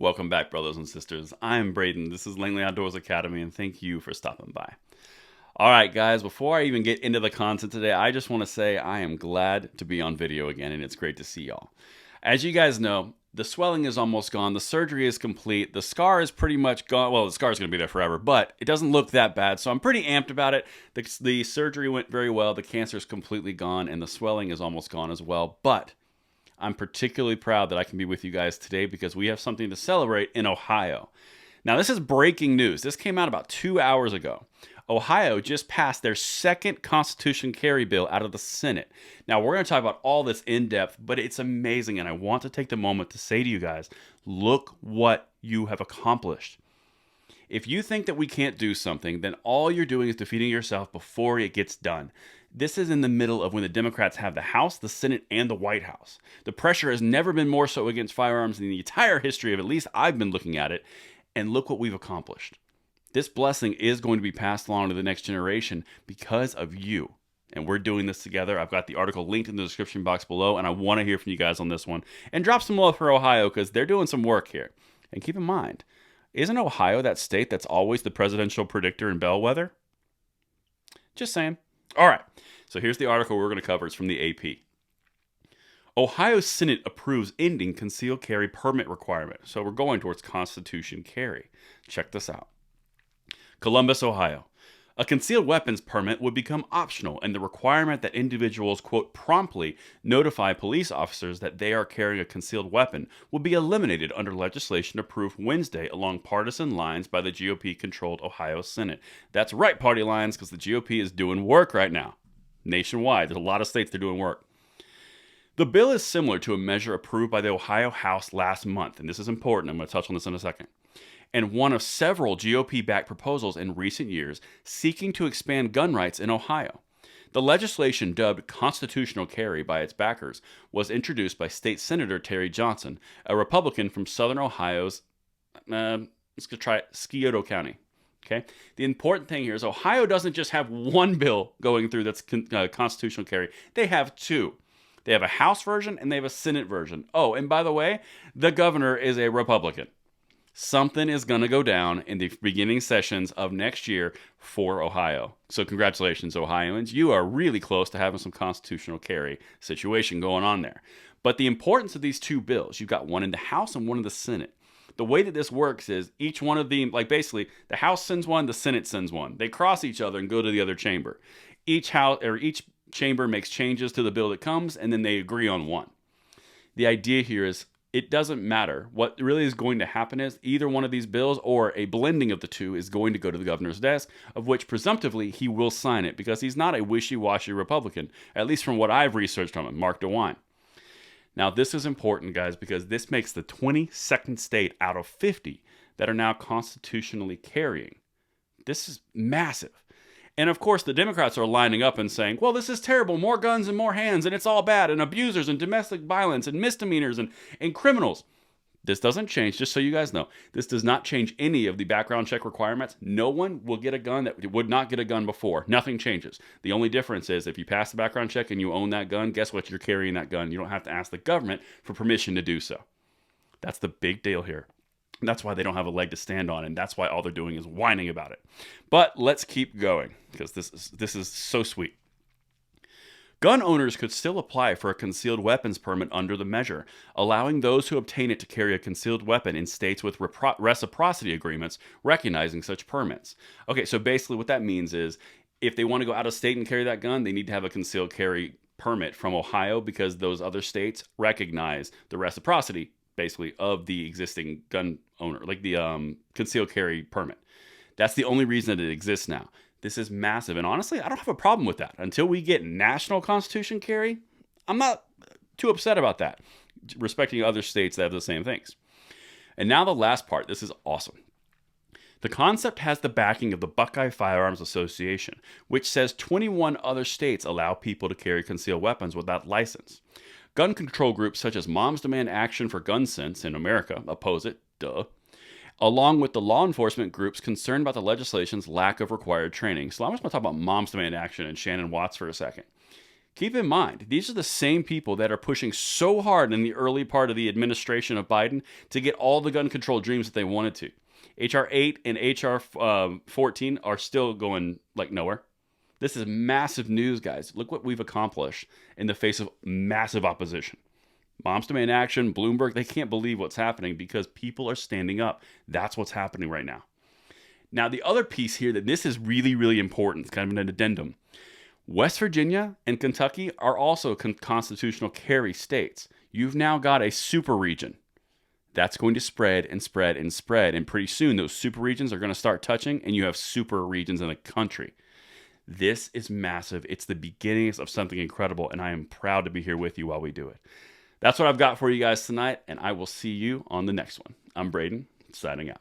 Welcome back, brothers and sisters. I'm Braden. This is Langley Outdoors Academy, and thank you for stopping by. All right, guys, before I even get into the content today, I just want to say I am glad to be on video again, and it's great to see y'all. As you guys know, the swelling is almost gone. The surgery is complete. The scar is pretty much gone. Well, the scar is going to be there forever, but it doesn't look that bad, so I'm pretty amped about it. The surgery went very well. The cancer is completely gone, and the swelling is almost gone as well, but I'm particularly proud that I can be with you guys today because we have something to celebrate in Ohio. Now, this is breaking news. This came out about 2 hours ago. Ohio just passed their second Constitution carry bill out of the Senate. Now, we're going to talk about all this in depth, but it's amazing, and I want to take the moment to say to you guys, look what you have accomplished. If you think that we can't do something, then all you're doing is defeating yourself before it gets done. This is in the middle of when the Democrats have the House, the Senate, and the White House. The pressure has never been more so against firearms in the entire history of at least I've been looking at it. And look what we've accomplished. This blessing is going to be passed along to the next generation because of you. And we're doing this together. I've got the article linked in the description box below, and I want to hear from you guys on this one. And drop some love for Ohio because they're doing some work here. And keep in mind, isn't Ohio that state that's always the presidential predictor and bellwether? Just saying. All right, so here's the article we're going to cover. It's from the AP. Ohio Senate approves ending concealed carry permit requirement. So we're going towards Constitution carry. Check this out. Columbus, Ohio. A concealed weapons permit would become optional, and the requirement that individuals, quote, promptly notify police officers that they are carrying a concealed weapon will be eliminated under legislation approved Wednesday along partisan lines by the GOP-controlled Ohio Senate. That's right, party lines, because the GOP is doing work right now. Nationwide, there's a lot of states that are doing work. The bill is similar to a measure approved by the Ohio House last month, and this is important. I'm going to touch on this in a second. And one of several GOP-backed proposals in recent years seeking to expand gun rights in Ohio. The legislation, dubbed constitutional carry by its backers, was introduced by State Senator Terry Johnson, a Republican from southern Ohio's, let's go try it, Scioto County. Okay. The important thing here is Ohio doesn't just have one bill going through that's constitutional carry. They have two. They have a House version and they have a Senate version. Oh, and by the way, the governor is a Republican. Something is going to go down in the beginning sessions of next year for Ohio. So congratulations, Ohioans. You are really close to having some constitutional carry situation going on there. But the importance of these two bills, you've got one in the House and one in the Senate. The way that this works is each one of them, like basically the House sends one, the Senate sends one. They cross each other and go to the other chamber. Each chamber makes changes to the bill that comes, and then they agree on one. The idea here is it doesn't matter. What really is going to happen is either one of these bills or a blending of the two is going to go to the governor's desk, of which presumptively he will sign it because he's not a wishy-washy Republican, at least from what I've researched on him, Mark DeWine. Now, this is important, guys, because this makes the 22nd state out of 50 that are now constitutionally carrying. This is massive. And of course, the Democrats are lining up and saying, well, this is terrible, more guns and more hands, and it's all bad, and abusers and domestic violence and misdemeanors and criminals. This doesn't change, just so you guys know. This does not change any of the background check requirements. No one will get a gun that would not get a gun before. Nothing changes. The only difference is if you pass the background check and you own that gun, guess what? You're carrying that gun. You don't have to ask the government for permission to do so. That's the big deal here. That's why they don't have a leg to stand on, and that's why all they're doing is whining about it. But let's keep going, because this is so sweet. Gun owners could still apply for a concealed weapons permit under the measure, allowing those who obtain it to carry a concealed weapon in states with reciprocity agreements recognizing such permits. Okay, so basically what that means is if they want to go out of state and carry that gun, they need to have a concealed carry permit from Ohio because those other states recognize the reciprocity basically of the existing gun owner, like the concealed carry permit. That's the only reason that it exists now. This is massive. And honestly, I don't have a problem with that. Until we get national constitution carry, I'm not too upset about that, respecting other states that have the same things. And now the last part. This is awesome. The concept has the backing of the Buckeye Firearms Association, which says 21 other states allow people to carry concealed weapons without license. Gun control groups such as Moms Demand Action for Gun Sense in America oppose it, along with the law enforcement groups concerned about the legislation's lack of required training. So I'm just going to talk about Moms Demand Action and Shannon Watts for a second. Keep in mind, these are the same people that are pushing so hard in the early part of the administration of Biden to get all the gun control dreams that they wanted to. H.R. 8 and H.R. 14 are still going like nowhere. This is massive news, guys. Look what we've accomplished in the face of massive opposition. Moms Demand Action, Bloomberg, they can't believe what's happening because people are standing up. That's what's happening right now. Now, the other piece here that this is really, really important, it's kind of an addendum. West Virginia and Kentucky are also constitutional carry states. You've now got a super region. That's going to spread and spread and spread. And pretty soon, those super regions are going to start touching, and you have super regions in the country. This is massive. It's the beginnings of something incredible, and I am proud to be here with you while we do it. That's what I've got for you guys tonight, and I will see you on the next one. I'm Braden, signing out.